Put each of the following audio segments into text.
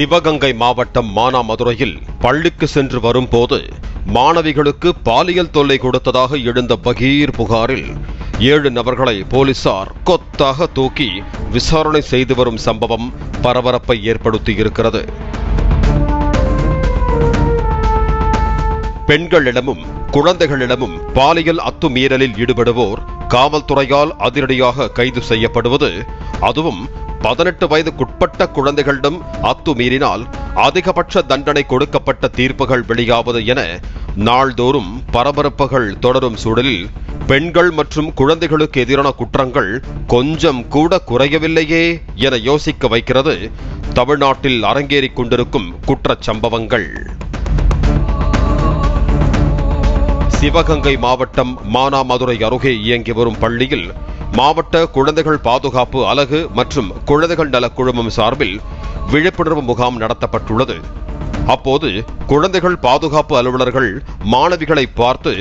சிவகங்கை மாவட்டம் மானாமதுரையில் பள்ளிக்கு சென்று வரும்போது மாணவிகளுக்கு பாலியல் தொல்லை கொடுத்ததாக எழுந்த பகீர் புகாரில் 7 நபர்களை போலீசார் கொத்தாக தூக்கி விசாரணை செய்து வரும் சம்பவம் பரபரப்பை ஏற்படுத்தியிருக்கிறது. பெண்களிடமும் குழந்தைகளிடமும் பாலியல் அத்துமீறலில் ஈடுபடுவோர் காவல்துறையால் அதிரடியாக கைது செய்யப்படுவது, அதுவும் 18 வயதுக்குட்பட்ட குழந்தைகளிடம் அத்துமீறினால் அதிகபட்ச தண்டனை கொடுக்கப்பட்ட தீர்ப்புகள் வெளியாவது என நாள்தோறும் பரபரப்புகள் தொடரும் சூழலில் பெண்கள் மற்றும் குழந்தைகளுக்கு எதிரான குற்றங்கள் கொஞ்சம் கூட குறையவில்லையே என யோசிக்க வைக்கிறது தமிழ்நாட்டில் அரங்கேறிக் கொண்டிருக்கும் குற்றச் சம்பவங்கள். சிவகங்கை மாவட்டம் மானாமதுரை அருகே இயங்கி வரும் பள்ளியில் மாவட்ட குழந்தைகள் பாதுகாப்பு அலகு மற்றும் குழந்தைகள் நல குழுமம் சார்பில் விழிப்புணர்வு முகாம் நடத்தப்பட்டுள்ளது. அப்போது குழந்தைகள் பாதுகாப்பு அலுவலர்கள் மாணவிகளை பார்த்து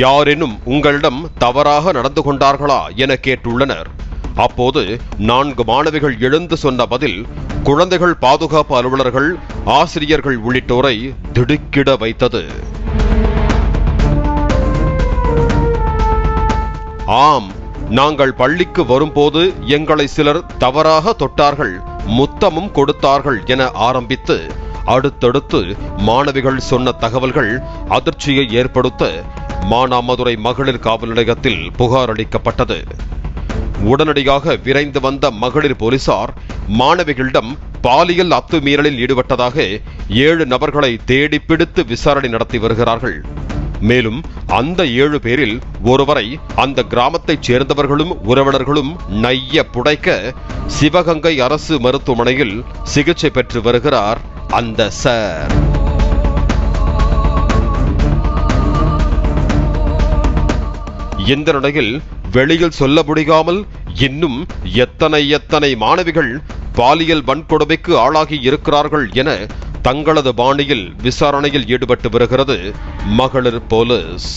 யாரேனும் உங்களிடம் தவறாக நடந்து கொண்டார்களா என கேட்டுள்ளனர். அப்போது 4 மாணவிகள் எழுந்து சொன்ன பதில் குழந்தைகள் பாதுகாப்பு அலுவலர்கள், ஆசிரியர்கள் உள்ளிட்டோரை திடுக்கிட வைத்தது. ஆம், நாங்கள் பள்ளிக்கு வரும்போது எங்களை சிலர் தவறாக தொட்டார்கள், முத்தமும் கொடுத்தார்கள் என ஆரம்பித்து அடுத்தடுத்து மாணவிகள் சொன்ன தகவல்கள் அதிர்ச்சியை ஏற்படுத்த மானாமதுரை மகளிர் காவல் நிலையத்தில் புகார் அளிக்கப்பட்டது. உடனடியாக விரைந்து வந்த மகளிர் போலீசார் மாணவிகளிடம் பாலியல் அத்துமீறலில் ஈடுபட்டதாக 7 நபர்களை தேடி பிடித்து விசாரணை நடத்தி வருகிறார்கள். மேலும் அந்த 7 பேரில் ஒருவரை அந்த கிராமத்தைச் சேர்ந்தவர்களும் உறவினர்களும் நைய புடைக்க சிவகங்கை அரசு மருத்துவமனையில் சிகிச்சை பெற்று வருகிறார் அந்த சார். இந்த நிலையில் வெளியில் சொல்ல முடியாமல் இன்னும் எத்தனை மாணவிகள் பாலியல் வன்கொடுமைக்கு ஆளாகி இருக்கிறார்கள் என தங்களது பாணியில் விசாரணையில் ஈடுபட்டு வருகிறது மகளிர் போலீஸ்.